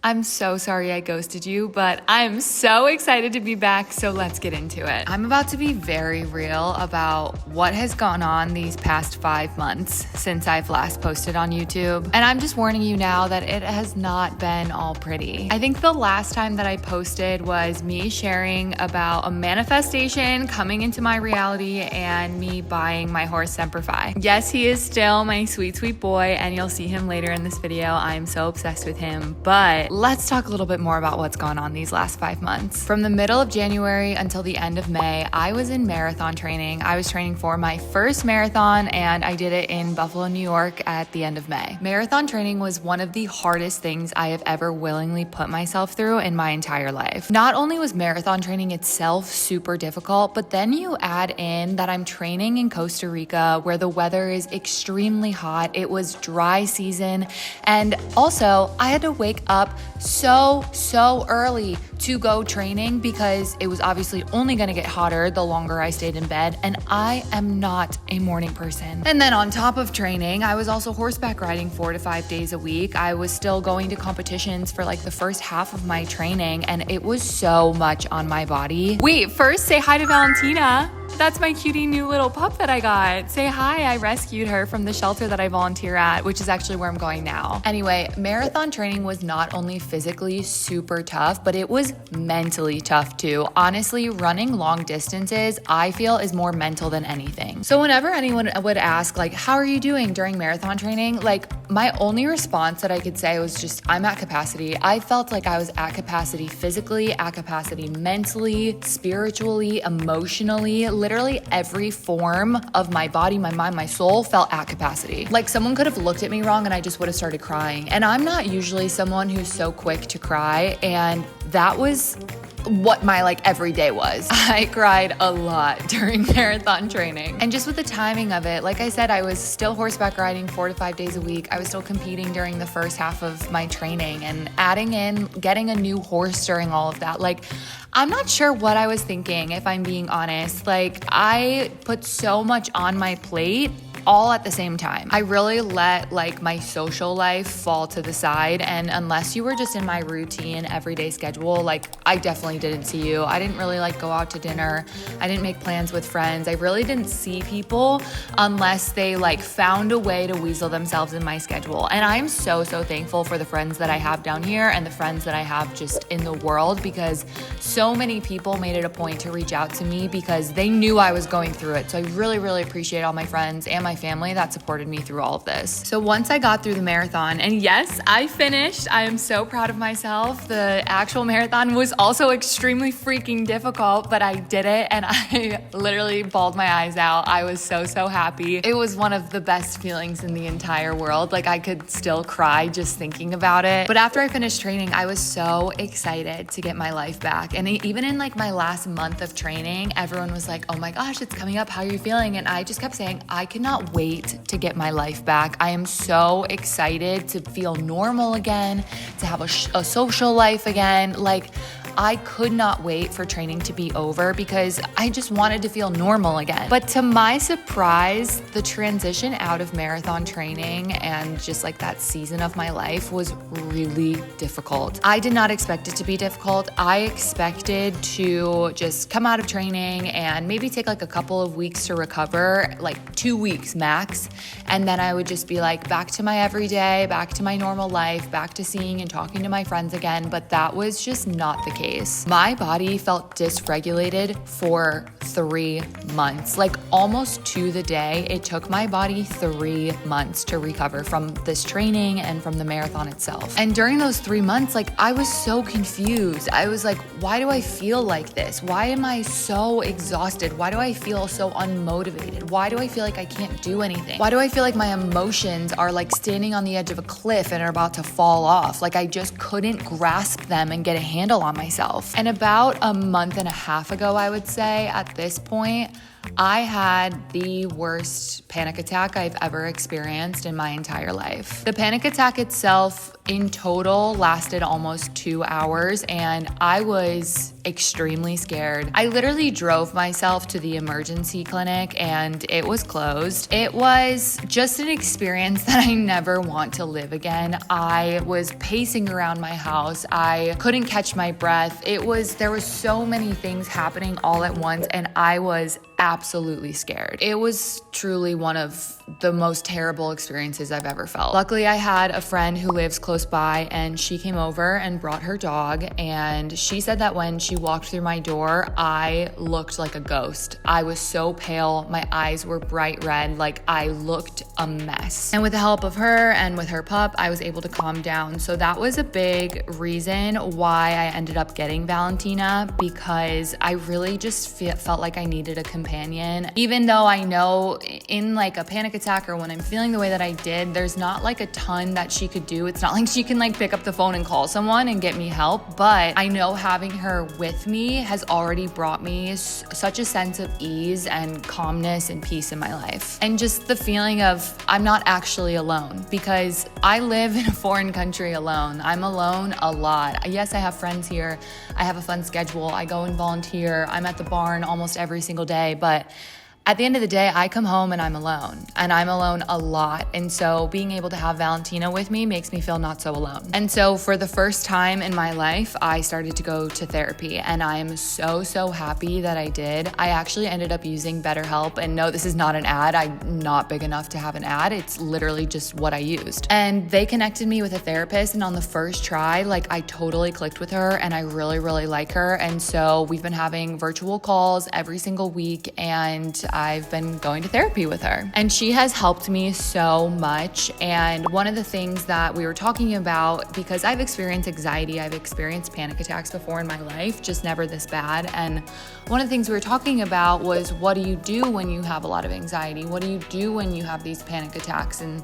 I'm so sorry I ghosted you, but I'm so excited to be back, so let's get into it. I'm about to be very real about what has gone on these past 5 months since I've last posted on YouTube, and I'm just warning you now that it has not been all pretty. I think the last time that I posted was me sharing about a manifestation coming into my reality and me buying my horse Semper Fi. Yes, he is still my sweet, sweet boy, and you'll see him later in this video. I'm so obsessed with him, but let's talk a little bit more about what's gone on these last 5 months. From the middle of January until the end of May, I was in marathon training. I was training for my first marathon, and I did it in Buffalo, New York at the end of May. Marathon training was one of the hardest things I have ever willingly put myself through in my entire life. Not only was marathon training itself super difficult, but then you add in that I'm training in Costa Rica where the weather is extremely hot. It was dry season, and also I had to wake up so early to go training because it was obviously only going to get hotter the longer I stayed in bed, and I am not a morning person. And then on top of training, I was also horseback riding 4 to 5 days a week. I was still going to competitions for like the first half of my training, and it was so much on my body. Wait, first say hi to Valentina. That's my cutie new little pup that I got. Say hi, I rescued her from the shelter that I volunteer at, which is actually where I'm going now. Anyway, marathon training was not only physically super tough, but it was mentally tough too. Honestly, running long distances, I feel, is more mental than anything. So whenever anyone would ask, like, how are you doing during marathon training? Like, my only response that I could say was just, I'm at capacity. I felt like I was at capacity physically, at capacity mentally, spiritually, emotionally. Literally every form of my body, my mind, my soul felt at capacity. Like someone could have looked at me wrong and I just would have started crying. And I'm not usually someone who's so quick to cry, and that was what my everyday was. I cried a lot during marathon training. And just with the timing of it, like I said, I was still horseback riding 4 to 5 days a week. I was still competing during the first half of my training, and adding in getting a new horse during all of that. I'm not sure what I was thinking, if I'm being honest. I put so much on my plate all at the same time. I really let my social life fall to the side, and unless you were just in my routine everyday schedule, I definitely didn't see you. I didn't really go out to dinner. I didn't make plans with friends. I really didn't see people unless they found a way to weasel themselves in my schedule. And I'm so thankful for the friends that I have down here and the friends that I have just in the world, because so many people made it a point to reach out to me because they knew I was going through it. So I really appreciate all my friends and my family that supported me through all of this. So once I got through the marathon, and yes, I finished. I am so proud of myself. The actual marathon was also extremely freaking difficult, but I did it, and I literally bawled my eyes out. I was so happy. It was one of the best feelings in the entire world. I could still cry just thinking about it. But after I finished training, I was so excited to get my life back. And even in my last month of training, everyone was like, oh my gosh, it's coming up. How are you feeling? And I just kept saying, I cannot wait to get my life back. I am so excited to feel normal again, to have a social life again. I could not wait for training to be over because I just wanted to feel normal again. But to my surprise, the transition out of marathon training and just that season of my life was really difficult. I did not expect it to be difficult. I expected to just come out of training and maybe take a couple of weeks to recover, 2 weeks max. And then I would just be back to my everyday, back to my normal life, back to seeing and talking to my friends again. But that was just not the case. My body felt dysregulated for 3 months, almost to the day. It took my body 3 months to recover from this training and from the marathon itself. And during those 3 months, I was so confused. I was why do I feel like this? Why am I so exhausted? Why do I feel so unmotivated? Why do I feel like I can't do anything? Why do I feel like my emotions are standing on the edge of a cliff and are about to fall off? I just couldn't grasp them and get a handle on myself. And about a month and a half ago, I would say, at this point, I had the worst panic attack I've ever experienced in my entire life. The panic attack itself in total lasted almost 2 hours, and I was extremely scared. I literally drove myself to the emergency clinic and it was closed. It was just an experience that I never want to live again. I was pacing around my house. I couldn't catch my breath. There was so many things happening all at once, and I was absolutely scared. It was truly one of the most terrible experiences I've ever felt. Luckily, I had a friend who lives close by, and she came over and brought her dog, and she said that when she walked through my door, I looked like a ghost. I was so pale. My eyes were bright red. Like, I looked a mess. And with the help of her and with her pup, I was able to calm down. So that was a big reason why I ended up getting Valentina, because I really just felt like I needed a companion. Even though I know in like a panic attack or when I'm feeling the way that I did, there's not like a ton that she could do. It's not like she can like pick up the phone and call someone and get me help, but I know having her with me has already brought me such a sense of ease and calmness and peace in my life. And just the feeling of I'm not actually alone, because I live in a foreign country alone. I'm alone a lot. Yes, I have friends here. I have a fun schedule. I go and volunteer. I'm at the barn almost every single day, but at the end of the day, I come home and I'm alone a lot. And so being able to have Valentina with me makes me feel not so alone. And so for the first time in my life, I started to go to therapy, and I'm so happy that I did. I actually ended up using BetterHelp, and no, this is not an ad. I'm not big enough to have an ad. It's literally just what I used. And they connected me with a therapist, and on the first try, like I totally clicked with her, and I really like her. And so we've been having virtual calls every single week, and I've been going to therapy with her, and she has helped me so much. And one of the things that we were talking about, because I've experienced anxiety, I've experienced panic attacks before in my life, just never this bad. And one of the things we were talking about was, what do you do when you have a lot of anxiety? What do you do when you have these panic attacks? And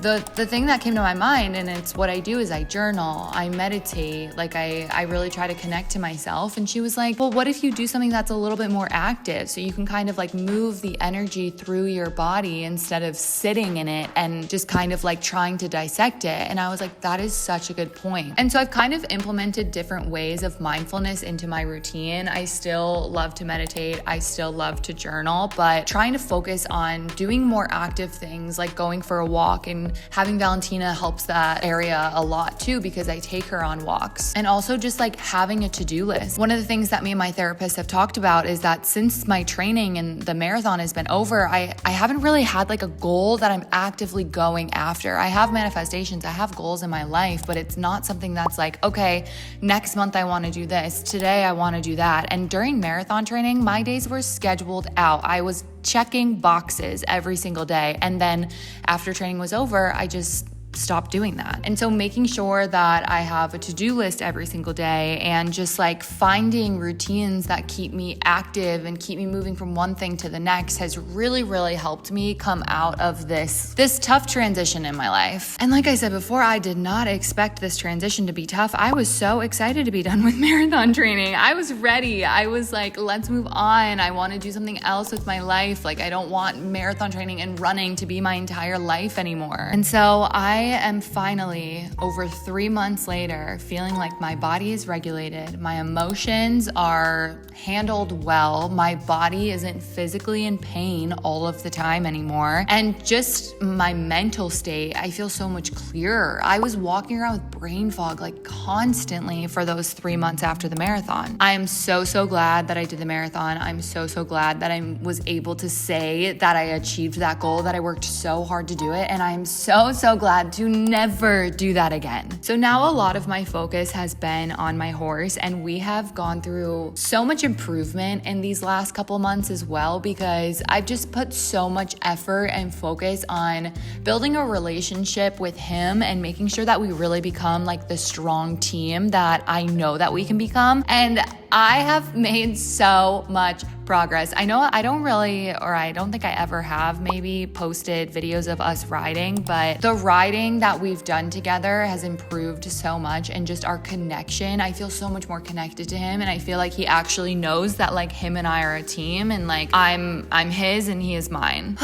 the thing that came to my mind, and it's what I do, is I journal, I meditate, like I really try to connect to myself. And she was like, well, what if you do something that's a little bit more active, so you can kind of like move the energy through your body instead of sitting in it and just kind of like trying to dissect it. And I was like, that is such a good point. And so I've kind of implemented different ways of mindfulness into my routine. I still love to meditate, I still love to journal, but trying to focus on doing more active things like going for a walk. And having Valentina helps that area a lot too, because I take her on walks. And also just like having a to-do list. One of the things that me and my therapist have talked about is that since my training and the marathon has been over, I haven't really had like a goal that I'm actively going after. I have manifestations, I have goals in my life, but it's not something that's like, okay, next month I want to do this, today I want to do that. And during marathon training, my days were scheduled out. I was checking boxes every single day. And then after training was over, I just stop doing that. And so making sure that I have a to-do list every single day, and just like finding routines that keep me active and keep me moving from one thing to the next has really helped me come out of this tough transition in my life. And like I said before, I did not expect this transition to be tough. I was so excited to be done with marathon training. I was ready. I was like, let's move on. I want to do something else with my life. Like, I don't want marathon training and running to be my entire life anymore. And so I am finally, over 3 months later, feeling like my body is regulated, my emotions are handled well, my body isn't physically in pain all of the time anymore, and just my mental state, I feel so much clearer. I was walking around with brain fog like constantly for those 3 months after the marathon. I am so glad that I did the marathon. I'm so glad that I was able to say that I achieved that goal, that I worked so hard to do it, and I'm so glad to never do that again. So now a lot of my focus has been on my horse, and we have gone through so much improvement in these last couple months as well, because I've just put so much effort and focus on building a relationship with him and making sure that we really become like the strong team that I know that we can become. And I have made so much progress. I know I don't think I ever have maybe posted videos of us riding, but the riding that we've done together has improved so much, and just our connection. I feel so much more connected to him, and I feel like he actually knows that like him and I are a team, and like I'm his and he is mine.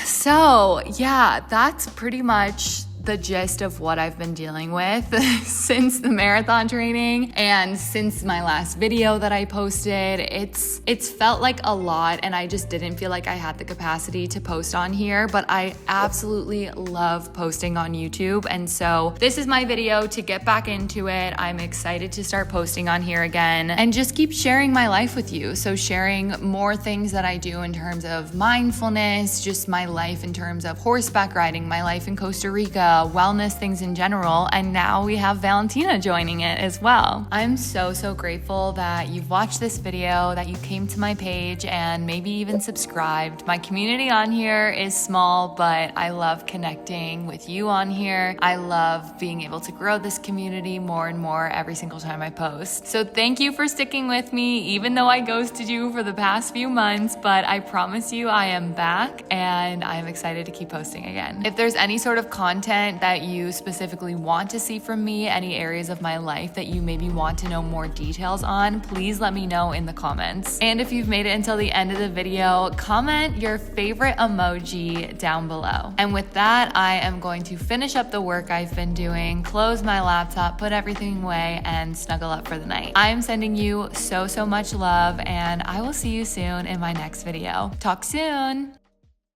So yeah, that's pretty much the gist of what I've been dealing with since the marathon training and since my last video that I posted. It's felt like a lot, and I just didn't feel like I had the capacity to post on here, but I absolutely love posting on YouTube. And so this is my video to get back into it. I'm excited to start posting on here again and just keep sharing my life with you. So sharing more things that I do in terms of mindfulness, just my life in terms of horseback riding, my life in Costa Rica, wellness things in general, and now we have Valentina joining it as well. I'm so grateful that you've watched this video, that you came to my page and maybe even subscribed. My community on here is small, but I love connecting with you on here. I love being able to grow this community more and more every single time I post. So thank you for sticking with me, even though I ghosted you for the past few months, but I promise you I am back and I am excited to keep posting again. If there's any sort of content that you specifically want to see from me, any areas of my life that you maybe want to know more details on, please let me know in the comments. And if you've made it until the end of the video, comment your favorite emoji down below. And with that, I am going to finish up the work I've been doing, close my laptop, put everything away, and snuggle up for the night. I am sending you so much love, and I will see you soon in my next video. Talk soon.